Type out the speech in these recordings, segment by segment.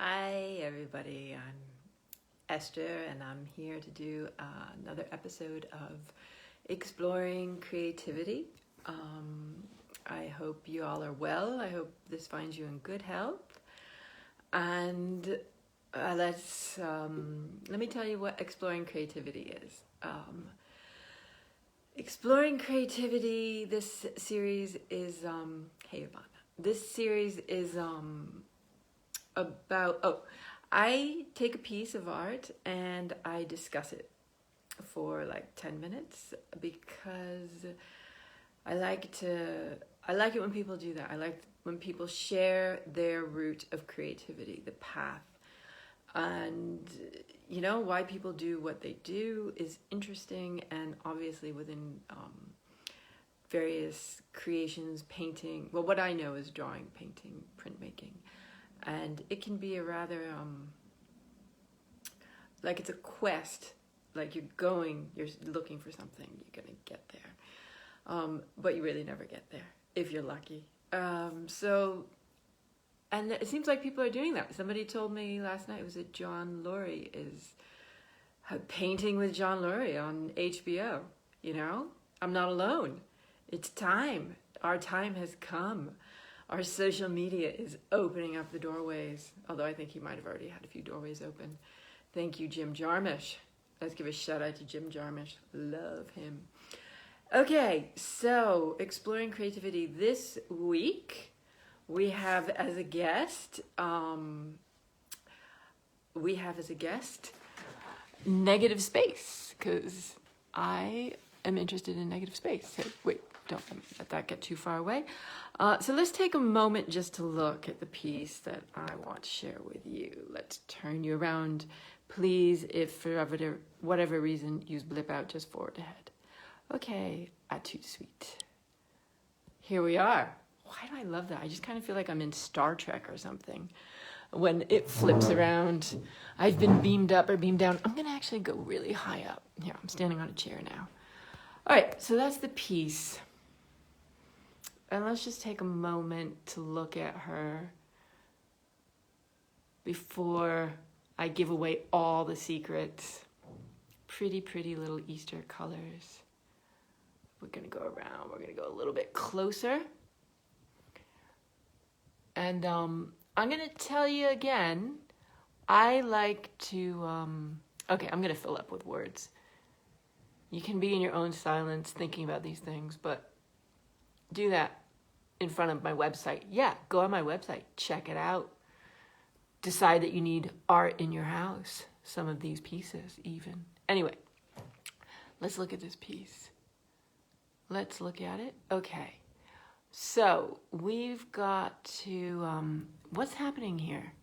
Hi everybody, I'm Esther and I'm here to do another episode of Exploring Creativity. I hope you all are well. I hope this finds you in good health. And let me tell you what Exploring Creativity is. Exploring Creativity, this series is, hey Ivana, this series is I take a piece of art and I discuss it for like 10 minutes because I like it when people do that. I like when people share their route of creativity, the path. And you know, why people do what they do is interesting, and obviously within various creations, painting, well, what I know is drawing, painting, printmaking. And it can be a rather, like it's a quest, like you're looking for something, you're gonna get there. But you really never get there, if you're lucky. And it seems like people are doing that. Somebody told me last night, was it John Lurie is painting with John Lurie on HBO, you know? I'm not alone. It's time. Our time has come. Our social media is opening up the doorways, although I think he might have already had a few doorways open. Thank you, Jim Jarmusch. Let's give a shout out to Jim Jarmusch. Love him. Okay, so Exploring Creativity this week, we have as a guest, Negative Space, because I am interested in negative space. So wait, don't let that get too far away. So let's take a moment just to look at the piece that I want to share with you. Let's turn you around. Please, if for whatever reason you blip out, just forward ahead. Okay, too sweet. Here we are. Why do I love that? I just kind of feel like I'm in Star Trek or something. When it flips around, I've been beamed up or beamed down. I'm going to actually go really high up. Here, I'm standing on a chair now. All right, so that's the piece. And let's just take a moment to look at her before I give away all the secrets. Pretty, pretty little Easter colors. We're going to go around. We're going to go a little bit closer. And I'm going to tell you again, I like to, okay, I'm going to fill up with words. You can be in your own silence thinking about these things, but do that in front of my website. Yeah, go on my website, check it out. Decide that you need art in your house, some of these pieces even. Anyway, let's look at this piece. Let's look at it. Okay, so we've got to, what's happening here?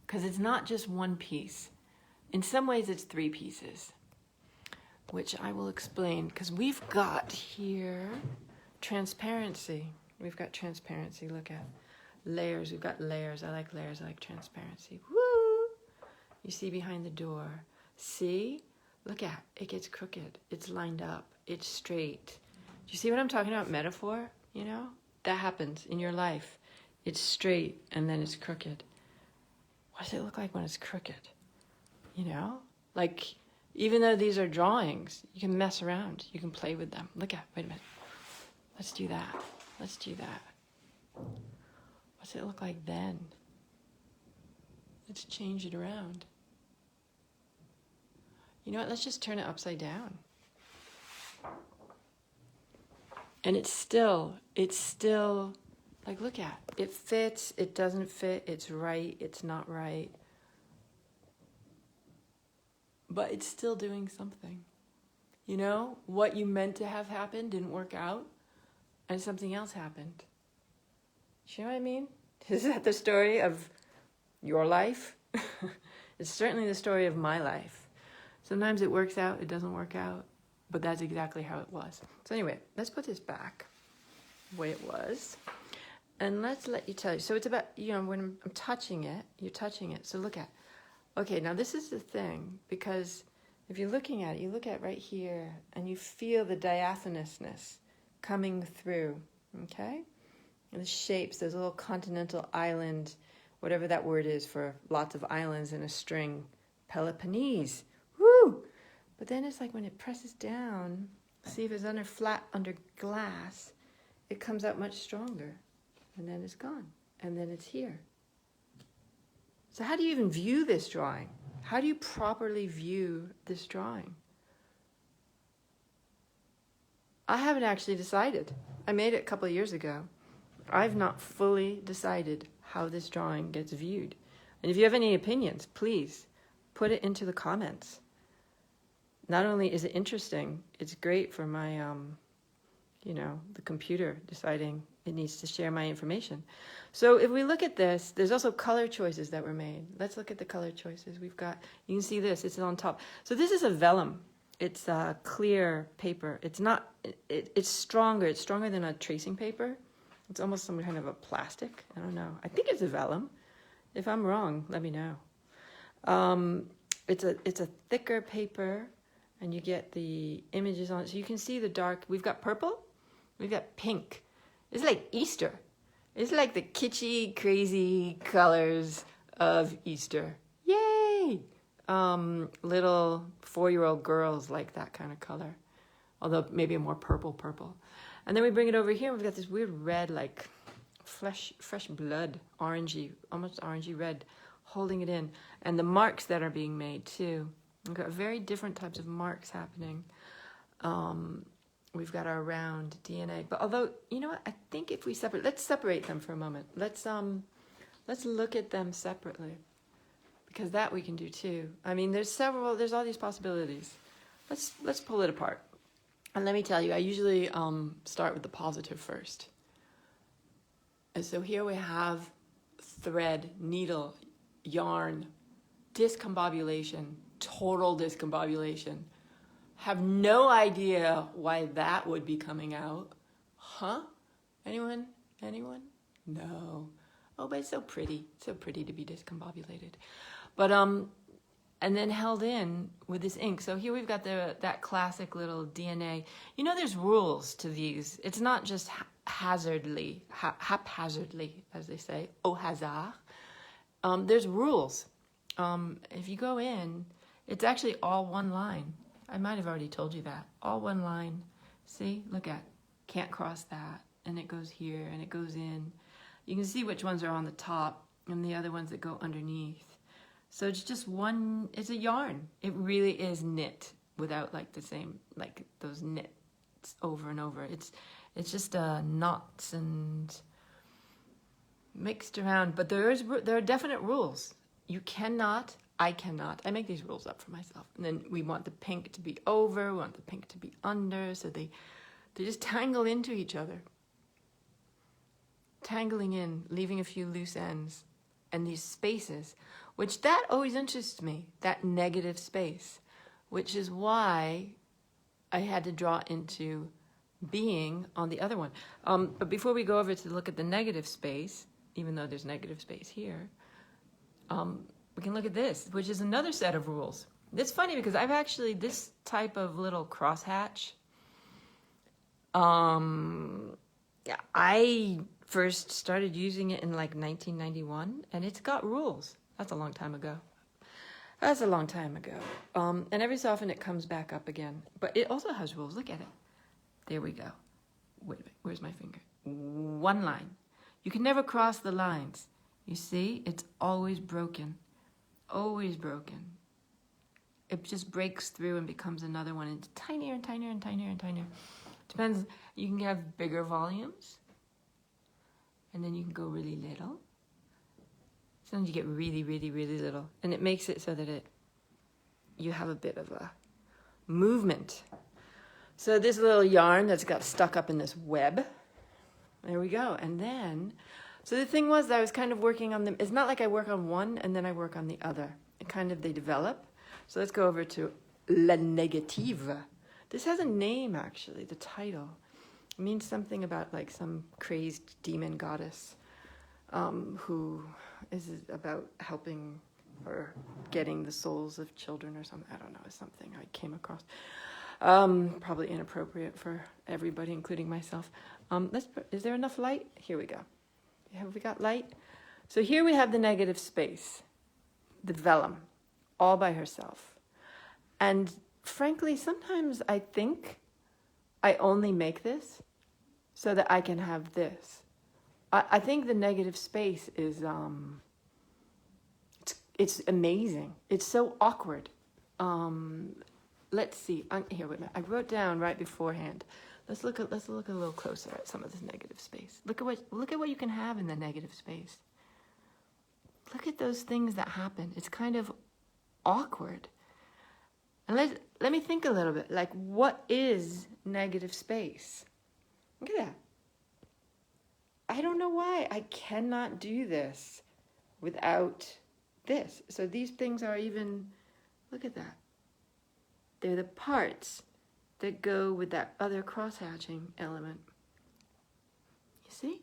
Because it's not just one piece. In some ways it's three pieces, which I will explain, because we've got here transparency. We've got transparency. Look at layers. We've got layers. I like layers. I like transparency. Woo! You see behind the door. See? Look at it. It gets crooked. It's lined up. It's straight. Do you see what I'm talking about? Metaphor? You know? That happens in your life. It's straight and then it's crooked. What does it look like when it's crooked? You know? Like, even though these are drawings, you can mess around. You can play with them. Look at, wait a minute. Let's do that. Let's do that. What's it look like then? Let's change it around. You know what? Let's just turn it upside down. And it's still, like, look at, it fits, it doesn't fit, it's right, it's not right. But it's still doing something. You know, what you meant to have happen didn't work out, and something else happened. You know what I mean? Is that the story of your life? It's certainly the story of my life. Sometimes it works out, it doesn't work out, but that's exactly how it was. So anyway, let's put this back the way it was. And let's let you tell you. So it's about, you know, when I'm touching it, you're touching it. So look at, okay, now this is the thing, because if you're looking at it, you look at right here, and you feel the diaphanousness coming through, okay? And the shapes, there's a little continental island whatever that word is for lots of islands in a string. Peloponnese. Woo! But then it's like when it presses down, see if it's under glass, it comes out much stronger. And then it's gone. And then it's here. So how do you even view this drawing? How do you properly view this drawing? I haven't actually decided. I made it a couple of years ago. I've not fully decided how this drawing gets viewed. And if you have any opinions, please put it into the comments. Not only is it interesting, it's great for my, the computer deciding it needs to share my information. So if we look at this, there's also color choices that were made. Let's look at the color choices we've got. You can see this, it's on top. So this is a vellum. It's a clear paper. It's not, it's stronger. It's stronger than a tracing paper. It's almost some kind of a plastic. I don't know. I think it's a vellum. If I'm wrong, let me know. It's a thicker paper, and you get the images on it. So you can see the dark. We've got purple. We've got pink. It's like Easter. It's like the kitschy, crazy colors of Easter. Yay! Little 4-year-old girls like that kind of color. Although maybe a more purple. And then we bring it over here, and we've got this weird red, like fresh blood, orangey, almost orangey red, holding it in. And the marks that are being made too. We've got very different types of marks happening. We've got our round DNA. But although, you know what, I think if we let's separate them for a moment. Let's look at them separately. Because that we can do too. I mean, there's all these possibilities. Let's pull it apart. And let me tell you, I usually start with the positive first. And so here we have thread, needle, yarn, discombobulation, total discombobulation. Have no idea why that would be coming out. Huh? Anyone? No. Oh, but it's so pretty to be discombobulated. But and then held in with this ink. So here we've got that classic little DNA. You know, there's rules to these. It's not just haphazardly, as they say, au hasard. There's rules. If you go in, it's actually all one line. I might have already told you that. All one line. See, look at, can't cross that. And it goes here and it goes in. You can see which ones are on the top and the other ones that go underneath. So it's just one, it's a yarn. It really is knit without like the same, like those knits over and over. It's just knots and mixed around, but there are definite rules. You cannot, I cannot, I make these rules up for myself. And then we want the pink to be over, we want the pink to be under, so they just tangle into each other. Tangling in, leaving a few loose ends, and these spaces, which that always interests me, that negative space, which is why I had to draw into being on the other one. But before we go over to look at the negative space, even though there's negative space here, we can look at this, which is another set of rules. It's funny because I've actually, this type of little crosshatch, I first started using it in like 1991, and it's got rules. That's a long time ago. And every so often it comes back up again. But it also has rules. Look at it. There we go. Wait a minute. Where's my finger? One line. You can never cross the lines. You see? It's always broken. Always broken. It just breaks through and becomes another one. It's tinier and tinier and tinier and tinier. Depends. You can have bigger volumes. And then you can go really little. Sometimes you get really, really, really little. And it makes it so that you have a bit of a movement. So this little yarn that's got stuck up in this web. There we go. And then, so the thing was that I was kind of working on them. It's not like I work on one and then I work on the other. They develop. So let's go over to La Negativa. This has a name, actually, the title. It means something about like some crazed demon goddess who is about helping or getting the souls of children or something. I don't know, it's something I came across. Probably inappropriate for everybody, including myself. Is there enough light? Here we go. Have we got light? So here we have the negative space, the vellum, all by herself. And frankly, sometimes I think I only make this so that I can have this. I think the negative space is, it's amazing. It's so awkward. Let's see. Here, wait a minute. I wrote down right beforehand. Let's look a little closer at some of this negative space. Look at what you can have in the negative space. Look at those things that happen. It's kind of awkward. And let me think a little bit. Like, what is negative space? Look at that. I don't know why I cannot do this without this. So these things are even, look at that. They're the parts that go with that other cross-hatching element. You see?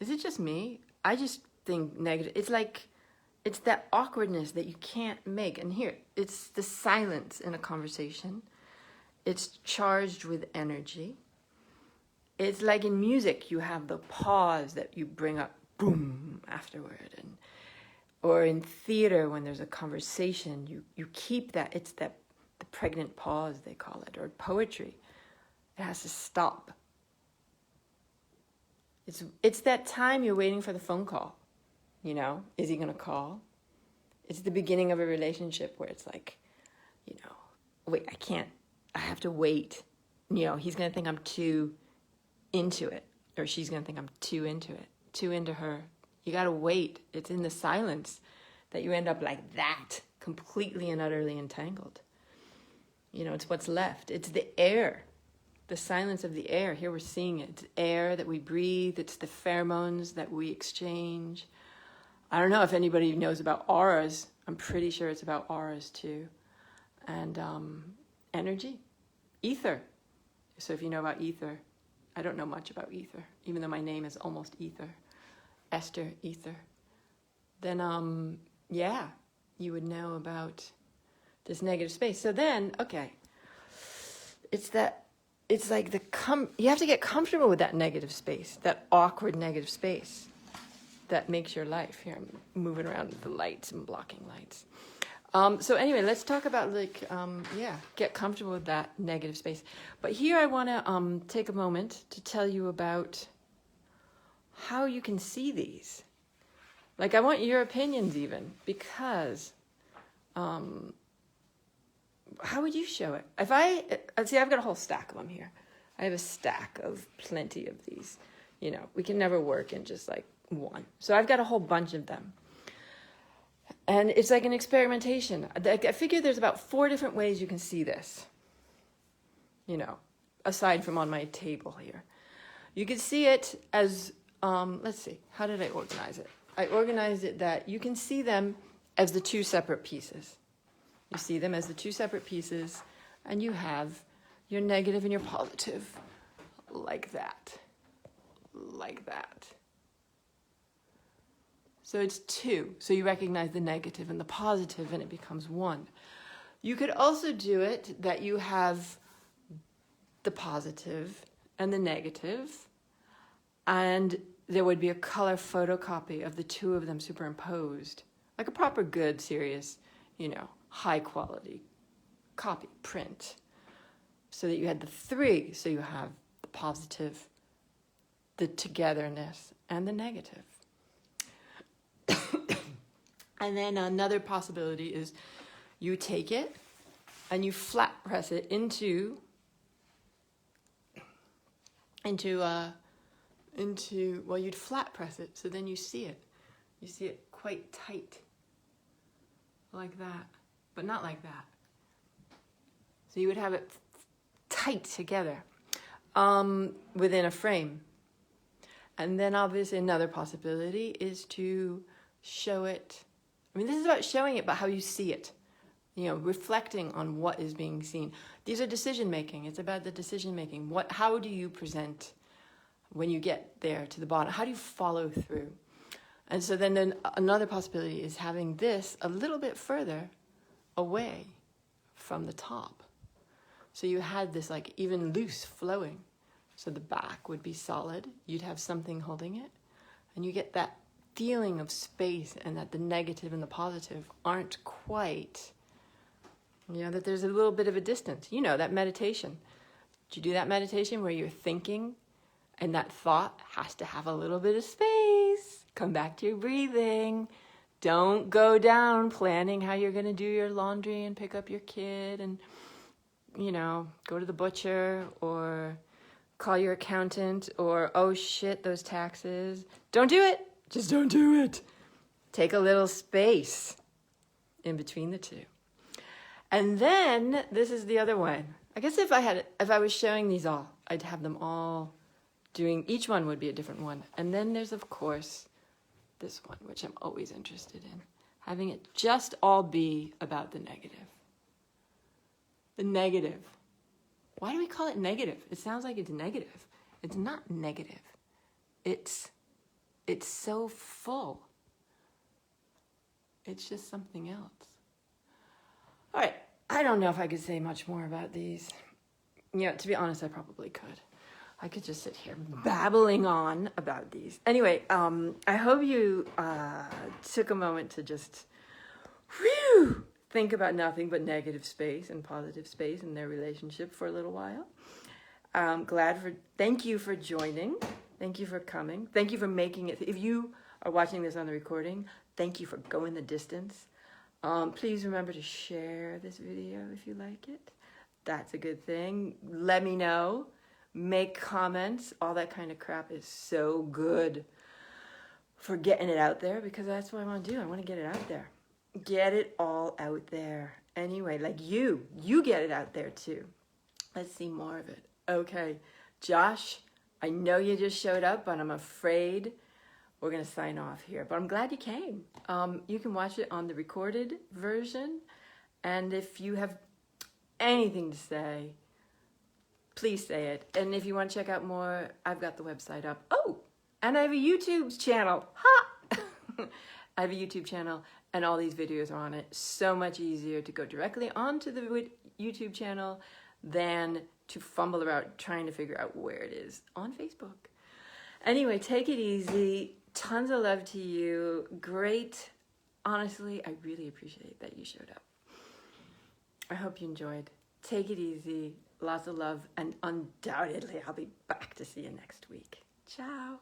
Is it just me? I just think negative. It's like, it's that awkwardness that you can't make. And here, it's the silence in a conversation. It's charged with energy. It's like in music, you have the pause that you bring up, boom, afterward. Or in theater, when there's a conversation, you keep that. It's the pregnant pause, they call it. Or poetry, it has to stop. It's that time you're waiting for the phone call. You know, is he going to call? It's the beginning of a relationship where it's like, you know, wait, I have to wait. You know, he's going to think I'm too into it, or she's going to think I'm too into it, too into her. You got to wait. It's in the silence that you end up like that, completely and utterly entangled. You know, it's what's left. It's the air, the silence of the air. Here we're seeing it. It's air that we breathe. It's the pheromones that we exchange. I don't know if anybody knows about auras. I'm pretty sure it's about auras too. And energy, ether. So if you know about ether, I don't know much about ether, even though my name is almost Ether, Esther Ether. Then, yeah, you would know about this negative space. So then, okay, it's like you have to get comfortable with that negative space, that awkward negative space that makes your life. Here, I'm moving around with the lights and blocking lights. So anyway, let's talk about get comfortable with that negative space. But here I want to take a moment to tell you about how you can see these. Like, I want your opinions even, because how would you show it? I've got a whole stack of them here. I have a stack of plenty of these. You know, we can never work in just like one. So I've got a whole bunch of them. And it's like an experimentation. I figure there's about 4 different ways you can see this. You know, aside from on my table here. You can see it as, let's see, how did I organize it? I organized it that you can see them as the 2 separate pieces. You see them as the 2 separate pieces, and you have your negative and your positive, like that. Like that. So it's 2. So you recognize the negative and the positive, and it becomes 1. You could also do it that you have the positive and the negative, and there would be a color photocopy of the 2 of them superimposed, like a proper good, serious, you know, high quality copy, print. So that you had the 3, so you have the positive, the togetherness, and the negative. And then another possibility is you take it and you flat press it into well, you'd flat press it, so then you see it. You see it quite tight, like that, but not like that. So you would have it tight together within a frame. And then obviously another possibility is to show it. I mean, this is about showing it, but how you see it. You know, reflecting on what is being seen. These are decision making. It's about the decision making. How do you present when you get there to the bottom? How do you follow through? And so then another possibility is having this a little bit further away from the top. So you had this like even loose flowing. So the back would be solid. You'd have something holding it. And you get that feeling of space and that the negative and the positive aren't quite, that there's a little bit of a distance. That meditation. Do you do that meditation where you're thinking and that thought has to have a little bit of space? Come back to your breathing. Don't go down planning how you're going to do your laundry and pick up your kid and, go to the butcher or call your accountant or, oh shit, those taxes. Don't do it. Just don't do it. Take a little space in between the two. And then this is the other one. I guess if I was showing these all, I'd have them all each one would be a different one. And then there's, of course, this one, which I'm always interested in. Having it just all be about the negative. The negative. Why do we call it negative? It sounds like it's negative. It's not negative. It's so full. It's just something else. All right. I don't know if I could say much more about these. To be honest, I probably could. I could just sit here babbling on about these. Anyway, I hope you took a moment to just think about nothing but negative space and positive space in their relationship for a little while. Thank you for joining. Thank you for coming. Thank you for making it. If you are watching this on the recording, thank you for going the distance. Please remember to share this video if you like it. That's a good thing. Let me know. Make comments. All that kind of crap is so good for getting it out there, because that's what I want to do. I want to get it out there. Get it all out there. Anyway, like you get it out there too. Let's see more of it. Okay, Josh, I know you just showed up, but I'm afraid we're going to sign off here. But I'm glad you came. You can watch it on the recorded version. And if you have anything to say, please say it. And if you want to check out more, I've got the website up. Oh, and I have a YouTube channel. Ha! I have a YouTube channel, and all these videos are on it. So much easier to go directly onto the YouTube channel than to fumble around trying to figure out where it is on Facebook. Anyway, take it easy. Tons of love to you. Great. Honestly, I really appreciate that you showed up. I hope you enjoyed. Take it easy. Lots of love. And undoubtedly, I'll be back to see you next week. Ciao.